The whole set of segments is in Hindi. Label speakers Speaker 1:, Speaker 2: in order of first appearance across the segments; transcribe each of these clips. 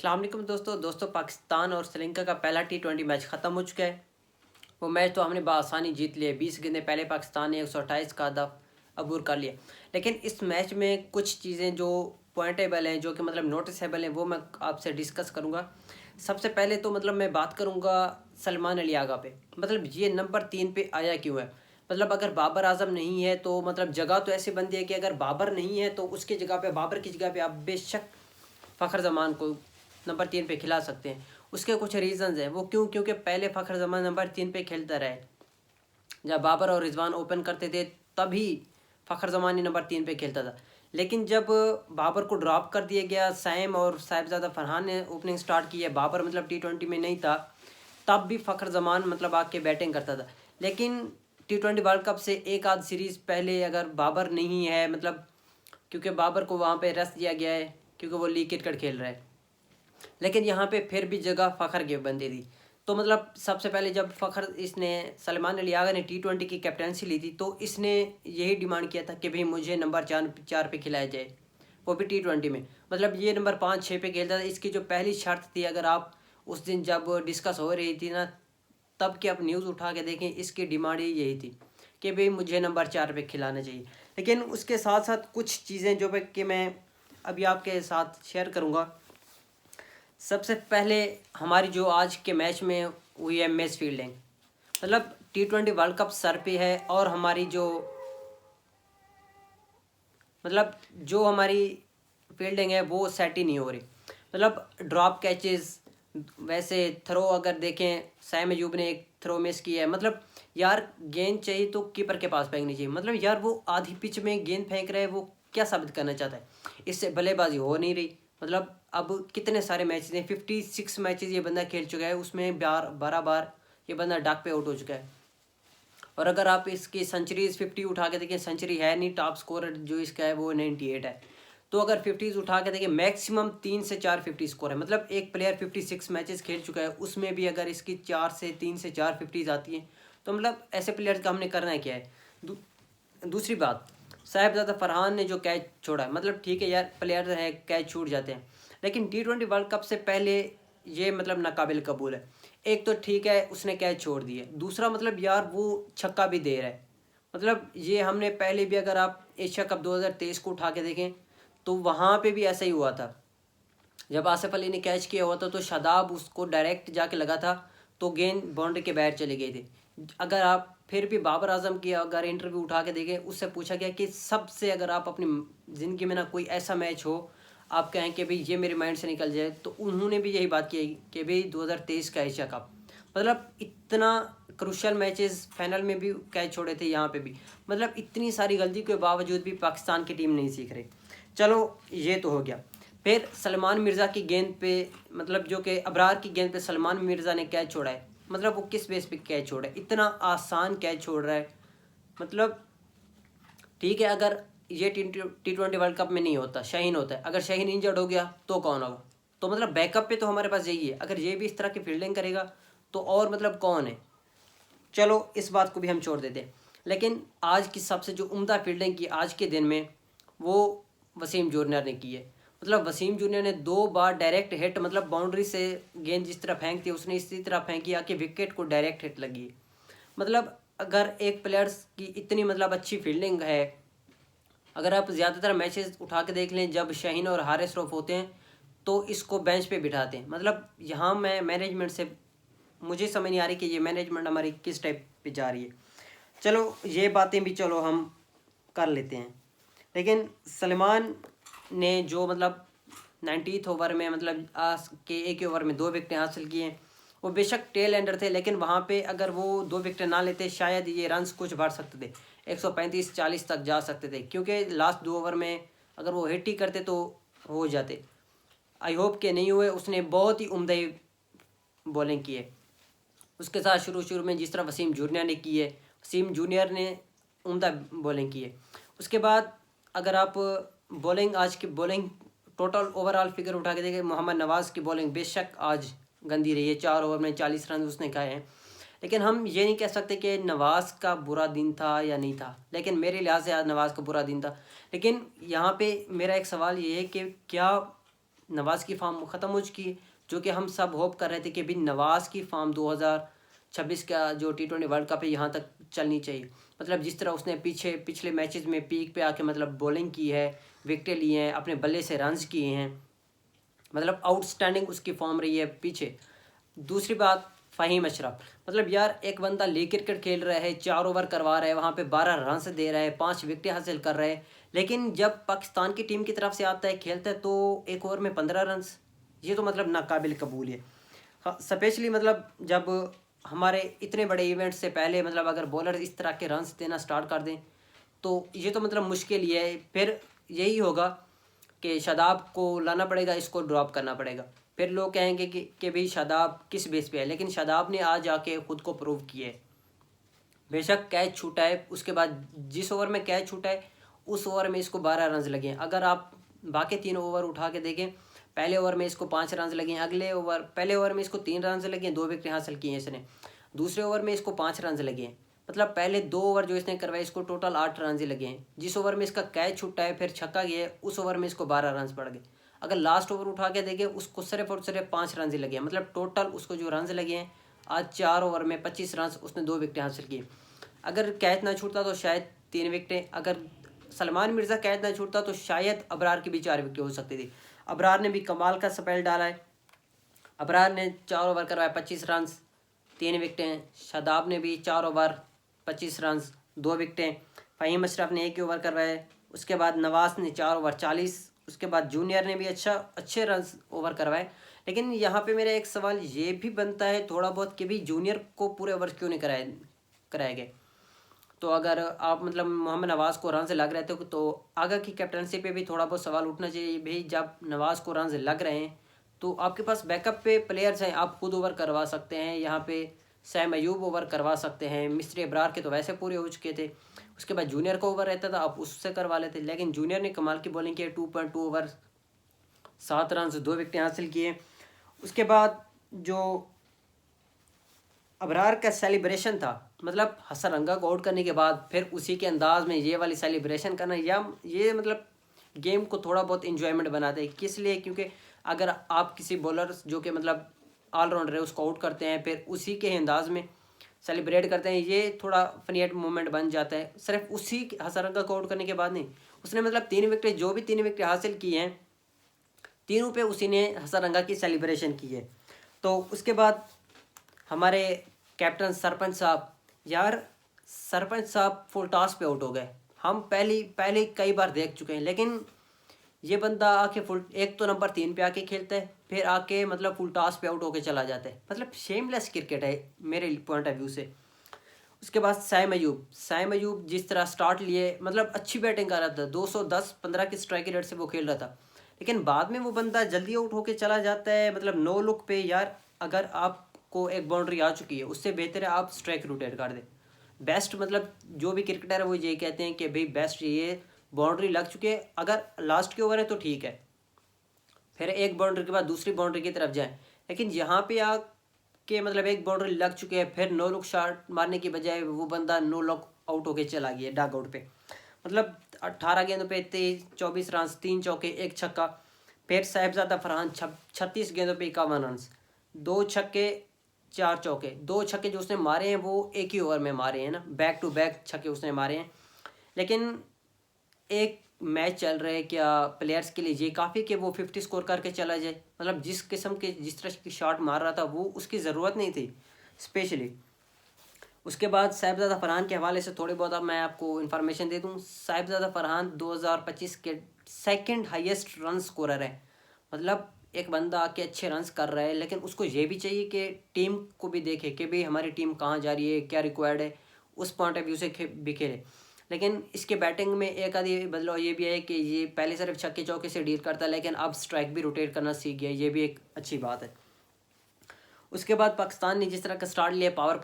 Speaker 1: अस्सलाम वालेकुम दोस्तों पाकिस्तान और श्रीलंका का पहला T20 मैच ख़त्म हो चुका है। वो मैच तो हमने बआसानी जीत लिया। 20 गेंदें पहले पाकिस्तान ने 128 का हदफ अबूर कर लिया। लेकिन इस मैच में कुछ चीज़ें जो पॉइंटेबल हैं, जो कि मतलब नोटिसेबल हैं, वो मैं आपसे डिस्कस करूँगा। सबसे पहले तो मतलब मैं बात करूँगा सलमान अली आगा पे। मतलब ये नंबर 3 पे आया क्यों है? मतलब अगर बाबर आजम नहीं है तो मतलब जगह तो ऐसे बनती है कि अगर बाबर नहीं है तो उसकी जगह पे, बाबर की जगह पे आप बेशक फ़खर जमान को नंबर 3 पे खिला सकते हैं। उसके कुछ रीज़न्स हैं। वो क्यों? क्योंकि पहले फ़खर जमान नंबर 3 पे खेलता रहे। जब बाबर और रिजवान ओपन करते थे तभी फ़खर जमान ही नंबर 3 पे खेलता था। लेकिन जब बाबर को ड्रॉप कर दिया गया, सैम और साहिबजादा फरहान ने ओपनिंग स्टार्ट की है, बाबर मतलब T20 में नहीं था, तब भी फ़खर जमान मतलब आके बैटिंग करता था। लेकिन T20 वर्ल्ड कप से एक आध सीरीज़ पहले अगर बाबर नहीं है, मतलब क्योंकि बाबर को वहाँ पे रेस्ट दिया गया है क्योंकि वो लीग क्रिकेट खेल रहा है, लेकिन यहाँ पे फिर भी जगह फ़खर की बनती थी। तो मतलब सबसे पहले जब फ़खर इसने सलमान अली आगा ने T20 की कैप्टनसी ली थी तो इसने यही डिमांड किया था कि भाई मुझे नंबर 4 पे खिलाया जाए, वो भी T20 में। मतलब ये नंबर 5-6 पे खेलता था। इसकी जो पहली शर्त थी, अगर आप उस दिन जब डिस्कस हो रही थी ना, तब की आप न्यूज़ उठा के देखें, इसकी डिमांड ही यही थी कि भाई मुझे नंबर 4 पे खिलाना चाहिए। लेकिन उसके साथ साथ कुछ चीज़ें जो कि मैं अभी आपके साथ शेयर करूँगा। सबसे पहले हमारी जो आज के मैच में हुई है मैच फील्डिंग, मतलब T20 वर्ल्ड कप सर पे है और हमारी जो मतलब जो हमारी फील्डिंग है वो सेट ही नहीं हो रही। मतलब ड्रॉप कैचेस, वैसे थ्रो अगर देखें, सैम अयूब ने एक थ्रो मिस किया है। मतलब यार गेंद चाहिए तो कीपर के पास फेंकनी चाहिए। मतलब यार वो आधी पिच में गेंद फेंक रहा है, वो क्या साबित करना चाहता है? इससे बल्लेबाजी हो नहीं रही। मतलब अब कितने सारे मैचेस हैं, 56 मैचेस ये बंदा खेल चुका है, उसमें 12 बार ये बंदा डाक पे आउट हो चुका है। और अगर आप इसकी सेंचुरीज 50 उठा के देखें, सेंचुरी है नहीं, टॉप स्कोर जो इसका है वो 98 है। तो अगर 50 उठा के देखें, मैक्सिमम 3 से 4 50 स्कोर है। मतलब एक प्लेयर 56 मैचेस खेल चुका है, उसमें भी अगर इसकी 3 से 4 50 आती हैं तो मतलब ऐसे प्लेयर्स का हमने करना क्या है? दूसरी बात, साहिबजादा फरहान ने जो कैच छोड़ा है, मतलब ठीक है यार, प्लेयर है, कैच छूट जाते हैं, लेकिन T20 वर्ल्ड कप से पहले ये मतलब नाकाबिल कबूल है। एक तो ठीक है उसने कैच छोड़ दिए, दूसरा मतलब यार वो छक्का भी दे रहा है। मतलब ये हमने पहले भी, अगर आप एशिया कप 2023 को उठा के देखें तो वहाँ पे भी ऐसा ही हुआ था। जब आसिफ अली ने कैच किया हुआ था तो शादाब उसको डायरेक्ट जाके लगा था तो गेंद बाउंड्री के बाहर चले गए थे। अगर आप फिर भी बाबर आजम की अगर इंटरव्यू उठा के देखें, उससे पूछा गया कि सबसे, अगर आप अपनी ज़िंदगी में ना कोई ऐसा मैच हो आप कहें कि भाई ये मेरे माइंड से निकल जाए, तो उन्होंने भी यही बात की कि भाई 2023 का एशिया कप। मतलब इतना क्रुशियल मैचेस, फाइनल में भी कैच छोड़े थे, यहाँ पे भी। मतलब इतनी सारी गलती के बावजूद भी पाकिस्तान की टीम नहीं सीख रही। चलो ये तो हो गया। फिर सलमान मिर्ज़ा की गेंद पे, मतलब जो कि अबरार की गेंद पे सलमान मिर्ज़ा ने कैच छोड़ा है। मतलब वो किस बेस पे कैच छोड़ा है? इतना आसान कैच छोड़ रहा है। मतलब ठीक है, अगर ये T20 वर्ल्ड कप में नहीं होता, शाहीन होता है, अगर शाहीन इंजर्ड हो गया तो कौन होगा? तो मतलब बैकअप पे तो हमारे पास यही है। अगर ये भी इस तरह की फील्डिंग करेगा तो और मतलब कौन है? चलो इस बात को भी हम छोड़ देते हैं। लेकिन आज की सबसे जो उम्दा फील्डिंग की आज के दिन में, वो वसीम जूनियर ने की है। मतलब वसीम जूनियर ने 2 बार डायरेक्ट हिट, मतलब बाउंड्री से गेंद जिस तरह फेंकती है उसने इसी तरह फेंकी आके विकेट को डायरेक्ट हिट लगी है। मतलब अगर एक प्लेयर्स की इतनी मतलब अच्छी फील्डिंग है, अगर आप ज़्यादातर मैचेस उठा के देख लें, जब शाहीन और हारिस रऊफ होते हैं तो इसको बेंच पे बिठाते हैं। मतलब यहाँ मैं मैनेजमेंट से, मुझे समझ नहीं आ रही कि ये मैनेजमेंट हमारी किस टाइप पे जा रही है। चलो ये बातें भी चलो हम कर लेते हैं। लेकिन सलमान ने जो मतलब 90th ओवर में, मतलब आज के एक ही ओवर में 2 विकेटें हासिल की हैं, वो बेशक टेल एंडर थे, लेकिन वहाँ पे अगर वो 2 विकेटें ना लेते शायद ये रन्स कुछ बढ़ सकते थे, 135-40 तक जा सकते थे, क्योंकि लास्ट 2 ओवर में अगर वो हिट ही करते तो हो जाते। आई होप के नहीं हुए। उसने बहुत ही उम्दा बॉलिंग की है। उसके साथ शुरू शुरू में जिस तरह वसीम जूनियर ने की है, वसीम जूनियर ने उम्दा बॉलिंग की है। उसके बाद अगर आप बॉलिंग, आज की बॉलिंग टोटल ओवरऑल फिगर उठा के देखें, मोहम्मद नवाज़ की बॉलिंग बेशक आज गंदी रही है। 4 ओवर में 40 रन उसने खाए हैं। लेकिन हम ये नहीं कह सकते कि नवाज़ का बुरा दिन था या नहीं था, लेकिन मेरे लिहाज से आज नवाज़ का बुरा दिन था। लेकिन यहाँ पे मेरा एक सवाल ये है कि क्या नवाज़ की फॉर्म ख़त्म हो चुकी है, जो कि हम सब होप कर रहे थे कि भी नवाज़ की फॉर्म 2026 का जो T20 वर्ल्ड कप है यहाँ तक चलनी चाहिए। मतलब जिस तरह उसने पिछले मैचेस में पीक पे आके मतलब बॉलिंग की है, विकेटें ली हैं, अपने बल्ले से रन्स किए हैं, मतलब आउटस्टैंडिंग उसकी फॉर्म रही है पीछे। दूसरी बात, फ़हीम अशरफ, मतलब यार एक बंदा लीग क्रिकेट खेल रहा है, 4 ओवर करवा रहा है, वहाँ पे 12 रन दे रहा है, 5 विकेटें हासिल कर रहा है, लेकिन जब पाकिस्तान की टीम की तरफ से आता है खेलता है तो 1 ओवर में 15 रन, ये तो मतलब नाकाबिल कबूल है। हाँ, स्पेशली मतलब जब हमारे इतने बड़े इवेंट से पहले मतलब अगर बॉलर इस तरह के रन देना स्टार्ट कर दें तो ये तो मतलब मुश्किल ही है। फिर यही होगा कि शादाब को लाना पड़ेगा, इसको ड्रॉप करना पड़ेगा। फिर लोग कहेंगे कि भाई शादाब किस बेस पे है, लेकिन शादाब ने आज आके खुद को प्रूव किया है। बेशक कैच छूटा है, उसके बाद जिस ओवर में कैच छूटा है उस ओवर में इसको 12 रन लगे हैं। अगर आप बाकी 3 ओवर उठा के देखें, पहले ओवर में इसको 5 रन लगे हैं, पहले ओवर में इसको 3 रन लगे हैं, 2 विकेट हासिल किए हैं इसने। दूसरे ओवर में इसको 5 रन लगे हैं, मतलब पहले 2 ओवर जो इसने करवाए इसको टोटल 8 रन ही लगे हैं। जिस ओवर में इसका कैच छूटा है फिर छक्का गया है, उस ओवर में इसको 12 रन पड़ गए। अगर लास्ट ओवर उठा के देखें उसको सिर्फ और सिर्फ 5 रन ही लगे हैं, मतलब टोटल उसको जो रन लगे हैं आज 4 ओवर में 25 रन, उसने 2 विकेटें हासिल की। अगर कैच ना छूटता तो शायद 3 विकेटें, अगर सलमान मिर्ज़ा कैच ना छूटता तो शायद अबरार की भी 4 विकेटें हो सकती थी। अबरार ने भी कमाल का स्पेल डाला है। अबरार ने 4 ओवर करवाए 25 रन, 3 विकेटें। शादाब ने भी 4 ओवर 25 रन, 2 विकेटें। फ़हीम अशरफ ने 1 ओवर करवाए। उसके बाद नवाज़ ने 4 ओवर 40। उसके बाद जूनियर ने भी अच्छे रन ओवर करवाए। लेकिन यहाँ पे मेरा एक सवाल ये भी बनता है थोड़ा बहुत कि भाई जूनियर को पूरे ओवर क्यों नहीं कराए गए। तो अगर आप मतलब मोहम्मद नवाज़ को रन से लग रहे थे तो आगा की कैप्टनसी पे भी थोड़ा बहुत सवाल उठना चाहिए। भाई जब नवाज़ को रन से लग रहे हैं तो आपके पास बैकअप पे प्लेयर्स हैं, आप खुद ओवर करवा सकते हैं। यहाँ पे सैम अयूब ओवर करवा सकते हैं, मिस्टर अबरार के तो वैसे पूरे हो चुके थे। उसके बाद जूनियर का ओवर रहता था, आप उससे करवा लेते, लेकिन जूनियर ने कमाल की बॉलिंग की, 2.2 ओवर 7 रन से 2 विकेटें हासिल किए। उसके बाद जो अबरार का सेलिब्रेशन था, मतलब हसन रंगा को आउट करने के बाद फिर उसी के अंदाज में ये वाली सेलिब्रेशन करना, या ये मतलब गेम को थोड़ा बहुत इन्जॉयमेंट बनाते हैं। किस लिए? क्योंकि अगर आप किसी बॉलर जो कि मतलब ऑलराउंडर है उसको आउट करते हैं फिर उसी के अंदाज में सेलिब्रेट करते हैं, ये थोड़ा फनीट मोमेंट बन जाता है। सिर्फ उसी हसन रंगा को आउट करने के बाद नहीं, उसने मतलब 3 विकेट जो भी 3 विकेट हासिल किए हैं तीनों पे उसी ने हसन रंगा की सेलिब्रेशन की है। तो उसके बाद हमारे कैप्टन सरपंच साहब, यार सरपंच साहब फुल टॉस पे आउट हो गए। हम पहले कई बार देख चुके हैं, लेकिन ये बंदा आके एक तो नंबर 3 पे आके खेलता है, फिर आके मतलब फुल टॉस पे आउट होके चला जाता है। मतलब शेमलेस क्रिकेट है मेरे पॉइंट ऑफ व्यू से। उसके बाद सैम अयूब जिस तरह स्टार्ट लिए, मतलब अच्छी बैटिंग कर रहा था, 210-15 की स्ट्राइक रेट से वो खेल रहा था, लेकिन बाद में वो बंदा जल्दी आउट होके चला जाता है। मतलब नो लुक पे, यार अगर आपको एक बाउंड्री आ चुकी है उससे बेहतर है आप स्ट्राइक रोटेट कर दें। बेस्ट मतलब जो भी क्रिकेटर है वो ये कहते हैं कि भाई बेस्ट ये बाउंड्री लग चुकी है, अगर लास्ट के ओवर है तो ठीक है, फिर एक बाउंड्री के बाद दूसरी बाउंड्री की तरफ जाए। लेकिन यहाँ पे आके मतलब एक बाउंड्री लग चुके हैं, फिर नो लुक शॉट मारने की बजाय वो बंदा नो लुक आउट होके चला गया डग आउट पे। मतलब 18 गेंदों पे 24 रन, 3 चौके 1 छक्का। फिर साहिबजादा फरहान 36 गेंदों पे 51 रन, 2 छक्के 4 चौके। 2 छक्के जो उसने मारे हैं वो एक ही ओवर में मारे हैं ना, बैक टू बैक छक्के उसने मारे हैं। लेकिन एक मैच चल रहा है, क्या प्लेयर्स के लिए ये काफ़ी कि वो 50 स्कोर करके चला जाए। मतलब जिस तरह की शॉट मार रहा था वो उसकी ज़रूरत नहीं थी स्पेशली। उसके बाद साहिबजादा फरहान के हवाले से थोड़ी बहुत अब मैं आपको इन्फॉर्मेशन दे दूं। साहिबजादा फरहान 2025 के सेकंड हाईएस्ट रन स्कोरर है। मतलब एक बंदा आके अच्छे रन्स कर रहा है, लेकिन उसको ये भी चाहिए कि टीम को भी देखे कि भाई हमारी टीम कहाँ जा रही है, क्या रिक्वायर्ड है, उस पॉइंट ऑफ व्यू से भी खेले। लेकिन इसके बैटिंग में एक आधी बदलाव ये भी है कि ये पहले सिर्फ छक्के चौके से डील करता है, लेकिन अब स्ट्राइक भी रोटेट करना सीख गया, ये भी एक अच्छी बात है। उसके बाद पाकिस्तान ने जिस तरह का स्टार्ट लिया पावर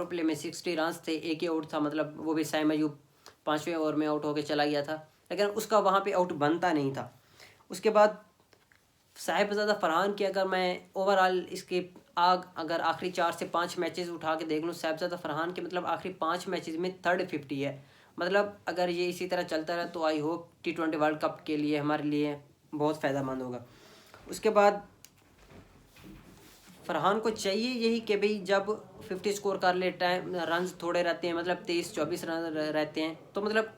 Speaker 1: प्ले में 60 रन थे, एक ही आउट था, मतलब वो भी सैम अयूब 5वें ओवर में आउट होकर चला गया था, लेकिन उसका वहाँ पे आउट बनता नहीं था। उसके बाद साहिबजादा फरहान की अगर मैं ओवरऑल इसके अगर आखिरी 4 से 5 मैचेस उठा के देख लूँ, साहिबजादा फरहान के मतलब आखिरी 5 मैचेस में 350 है। मतलब अगर ये इसी तरह चलता रहा तो I hope T20 world cup के लिए हमारे लिए बहुत फ़ायदेमंद होगा। उसके बाद फरहान को चाहिए यही कि भाई जब 50 स्कोर कर ले, टाइम रन थोड़े रहते हैं, मतलब 23-24 रन रहते हैं, तो मतलब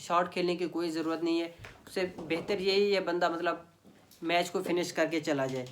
Speaker 1: शॉट खेलने की कोई ज़रूरत नहीं है। उससे बेहतर यही है बंदा मतलब मैच को फिनिश करके चला जाए।